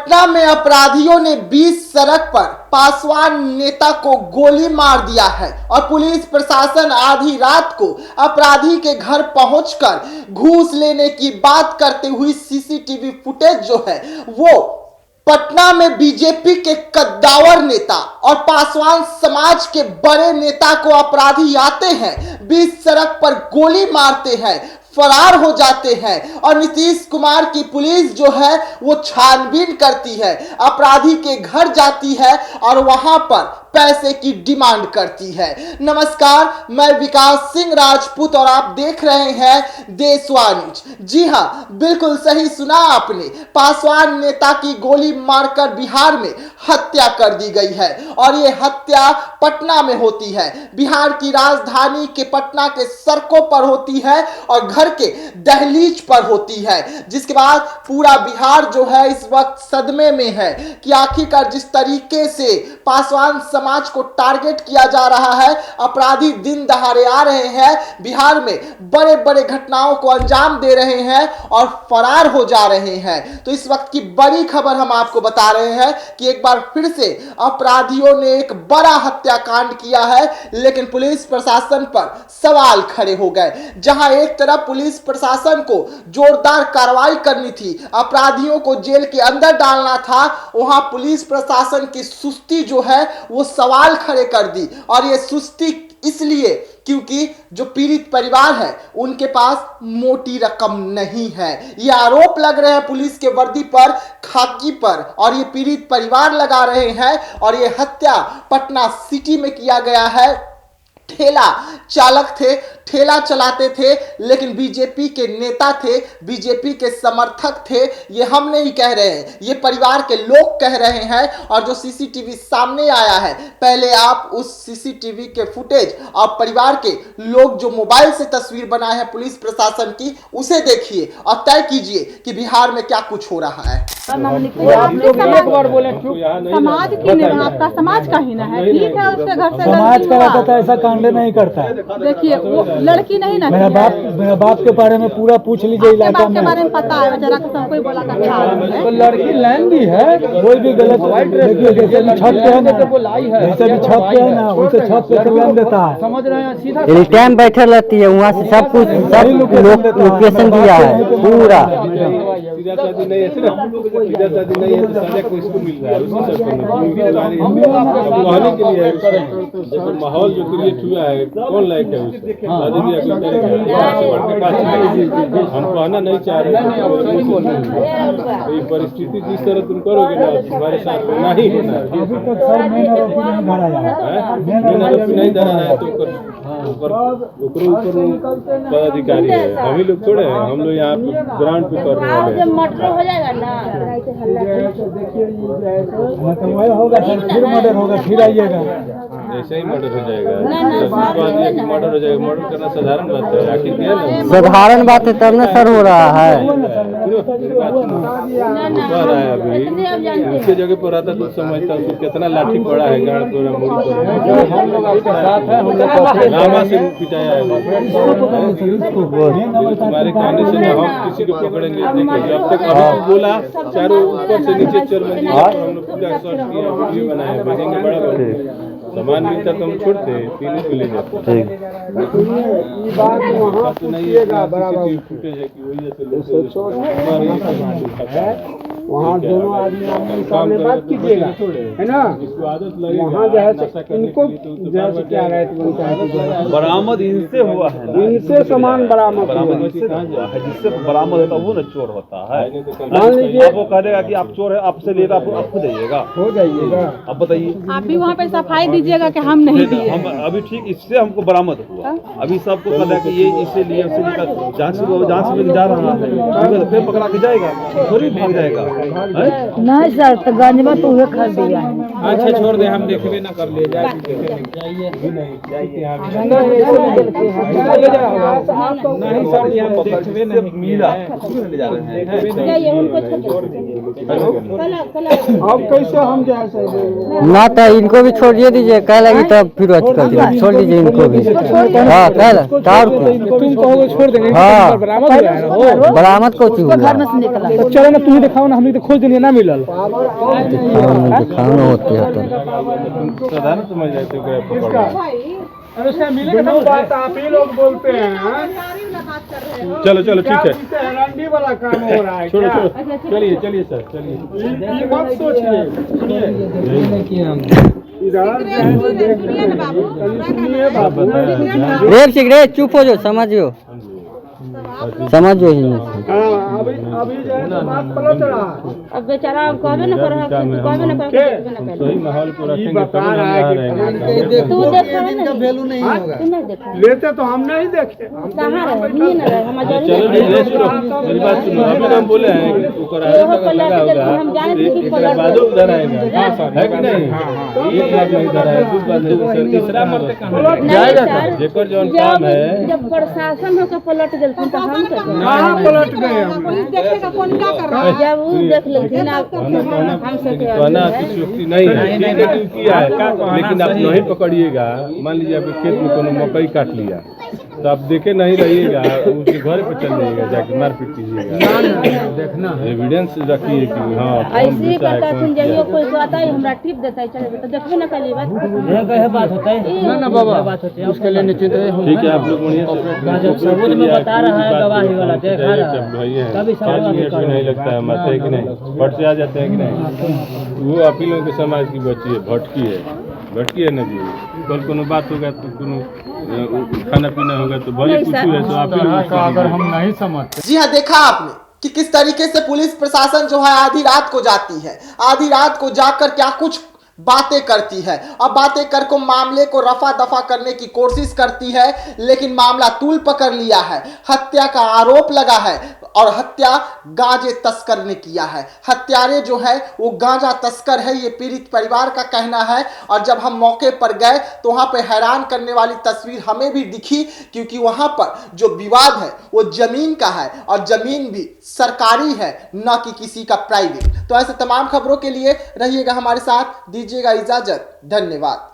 पटना में अपराधियों ने बीच सड़क पर पासवान नेता को गोली मार दिया है और पुलिस प्रशासन आधी रात को अपराधी के घर पहुंचकर घूस लेने की बात करते हुए सीसीटीवी फुटेज जो है वो पटना में बीजेपी के कद्दावर नेता और पासवान समाज के बड़े नेता को अपराधी आते हैं, बीच सड़क पर गोली मारते हैं, फरार हो जाते हैं और नीतीश कुमार की पुलिस जो है वो छानबीन करती है, अपराधी के घर जाती है और वहां पर पैसे की डिमांड करती है। नमस्कार, मैं विकास सिंह राजपूत और आप देख रहे हैं देशवाणी। जी हां, बिल्कुल सही सुना आपने, पासवान नेता की गोली मारकर बिहार में हत्या कर दी गई है और ये हत्या पटना में होती है, बिहार की राजधानी के पटना के सड़कों पर होती है और घर के दहलीज पर होती है, जिसके बाद पूरा बिहार जो है इस वक्त सदमे में है कि आखिरकार जिस तरीके से पासवान समाज को टारगेट किया जा रहा है, अपराधी दिन दहाड़े आ रहे हैं, बिहार में बड़े बड़े घटनाओं को अंजाम दे रहे हैं और फरार हो जा रहे हैं। तो इस वक्त की बड़ी खबर हम आपको बता रहे हैं कि एक बार फिर से अपराधियों ने एक बड़ा हत्याकांड किया है, लेकिन पुलिस प्रशासन पर सवाल खड़े हो गए। जहां एक तरफ पुलिस प्रशासन को जोरदार कार्रवाई करनी थी, अपराधियों को जेल के अंदर डालना था, वहां पुलिस प्रशासन की सुस्ती जो है वो सवाल खड़े कर दी। और ये सुस्ती इसलिए क्योंकि जो पीड़ित परिवार है उनके पास मोटी रकम नहीं है। ये आरोप लग रहे हैं पुलिस के वर्दी पर, खाकी पर, और ये पीड़ित परिवार लगा रहे हैं। और ये हत्या पटना सिटी में किया गया है। ठेला चालक थे, ठेला चलाते थे, लेकिन बीजेपी के नेता थे, बीजेपी के समर्थक थे। ये हम नहीं कह रहे हैं, ये परिवार के लोग कह रहे हैं। और जो सीसीटीवी सामने आया है, पहले आप उस सीसीटीवी के फुटेज और परिवार के लोग जो मोबाइल से तस्वीर बनाए हैं पुलिस प्रशासन की, उसे देखिए और तय कीजिए कि बिहार में क्या कुछ हो रहा है। समाज की नहीं, आपका समाज का ही ना है, ठीक है, उसके घर से समाज का रहता तो ऐसा कांड नहीं करता। देखिए वो लड़की नहीं ना, मेरा बाप के बारे में पूरा पूछ लीजिए इलाका में। बारे में पता है, बेचारा को सबको बोला था। तो लड़की लैंड भी है, कोई भी गलत देखिए, जैसे भी छत पे है ना, जैसे भी छत पे है ना, उसे छत पे लैंड देता है। समझ रहे हैं, सीधा एनी टाइम बैठे रहती है, वहाँ से सब कुछ सब लोकेशन दिया है पूरा। माहौल जो क्रिएट हुआ है कौन लायक है उसे? हम कहना नहीं चाह रहे, परिस्थिति जिस तरह तुम करोगे ना तुम्हारे साथ होना ही होना है। नहीं धरा है तो ऊपर पदाधिकारी है, हम ही लोग थोड़े हैं, हम लोग यहाँ ग्राउंड पे कर रहे हैं। हो जाएगा ना, होगा, फिर मर्डर होगा, फिर आइएगा, ऐसे ही मर्डर हो जाएगा। मर्डर हो जाएगा, मर्डर करना साधारण बात है, आखिर क्या है, साधारण बात है, तब न सर हो रहा है। अभी उसके जगह पर रहता तो समझता हूँ कितना लाठी पड़ा है गाड़ पर, रामा से पिटाया है। तुम्हारे कहने से हम किसी को पकड़ेंगे। अब तक अभी बोला चारों ऊपर से नीचे 4 मंजिल हम लोग पूरा सर्च किया, वीडियो बनाया, भेजेंगे बड़ा बड़ा सामान मिलता तो हम छोड़ते, पीने को ले जाते। ये बात वहाँ पूछिएगा बराबर, फुटेज है कि वही जैसे वहाँ दोनों आदमी सामने बात कीजिएगा, है ना। इसको आदत लगी, वहाँ जो है इनको जैसे क्या राइट बनता है, बरामद इनसे हुआ है ना, इनसे सामान बरामद जिससे बरामद होता है वो न चोर होता है। मान लीजिए आप वो कह देगा कि आप चोर है, आपसे लेगा, आप खुद जाइएगा, हो जाइएगा। अब बताइए, आप भी वहाँ पे सफाई दीजिएगा कि हम नहीं दिए। हम अभी ठीक इससे हमको बरामद हुआ, अभी सबको पता कि ये इसीलिए जांच में जा रहा है, फिर पकड़ा के जाएगा, थोड़ी भाग जाएगा। नहीं सर, तो गंजवा तो हुए खा दिया। अच्छा छोड़ दे, हम देखबे ना कर ले जाए। नहीं सर जी, हम देखबे नहीं मिला, ले जा रहे हैं। अब कैसे हम जाए ना तो इनको भी छोड़िए दीजिए, कह लगी तब फिर छोड़ दीजिए इनको भी। हाँ कह तुम कहोगे छोड़ देंगे, हाँ बरामद बरामद को घर में से निकला। चलो ना, तुम्हें दिखाओ ना, हम हमने तो खोज दिए ना मिलल दिखाना होती है तो साधारण समझ जाते हो पकड़ बात आप ही लोग बोलते हैं। चलो चलो ठीक है रंडी वाला काम हो रहा है। छोड़ो छोड़ो चलिए चलिए सर चलिए ये मत सोचिए, सुनिए बाबू। रेप सिगरेट चुप हो जाओ, समझियो समझियो ही हाँ, अभी जो है तो बात पलट रहा है। अब बेचारा कहबे न कर रहा है, कहबे न कर हम सही माहौल को रखेंगे तब हम यहाँ रहेंगे। तू देख रहा है वैल्यू नहीं होगा, तू नहीं देखा लेते तो हम नहीं देखे। हम कहाँ रहे, नहीं न रहे, हम चलो जरूर नहीं सुनो मेरी बात सुनो अभी हम बोले हैं कि ऊपर लगा होगा हम जाने थे कि इसके बाद उधर आएगा है कि नहीं एक लाख नहीं उधर है दूसरा तीसरा जाएगा जेकर जौन काम है जब प्रशासन होकर पलट गए तो हम कहाँ पलट गए हम। देखेगा कौन क्या कर रहा है, जब वो देख लेकिन हमसे कहना अतिशयोक्ति नहीं है, ठीक है कि किया है लेकिन आप नहीं पकड़िएगा। मान लीजिए आपके खेत में कोनो मकई काट लिया तो आप देखे नहीं रहिएगा, उसके घर पे चल जाइएगा, जाके मारपीट कीजिएगा। देखना एविडेंस रखिए कि हाँ ऐसे ही करता सुन जाइए कोई कहता है हमरा टिप देता है चले तो देखबे न कली बात होता है ना बाबा, बात होती है उसके लिए निश्चित ठीक है। आप लोग बढ़िया सबूत में बता रहा है गवाही वाला देखा रहा है 5 मिनट भी नहीं लगता है, मरते है कि नहीं, फट से आ जाते हैं कि नहीं। वो आप ही लोगों के समाज की बच्ची है, भटकी है ना जी। कल कोनो बात होगा तो कोनो खाना पीना होगा तो भले कुछ है तो आप ही लोग अगर हम नहीं समझते। जी हाँ, देखा आपने कि किस तरीके से पुलिस प्रशासन जो है आधी रात को जाती है, आधी रात को जाकर क्या कुछ बातें करती है और बातें कर को मामले को रफा दफा करने की कोशिश करती है, लेकिन मामला तूल पकड़ लिया है। हत्या का आरोप लगा है और हत्या गांजे तस्कर ने किया है। हत्यारे जो है वो गांजा तस्कर है, ये पीड़ित परिवार का कहना है। और जब हम मौके पर गए तो वहां पर हैरान करने वाली तस्वीर हमें भी दिखी, क्योंकि वहां पर जो विवाद है वो जमीन का है और जमीन भी सरकारी है, न कि किसी का प्राइवेट। तो ऐसे तमाम खबरों के लिए रहिएगा हमारे साथ, दीजिएगा इजाजत, धन्यवाद।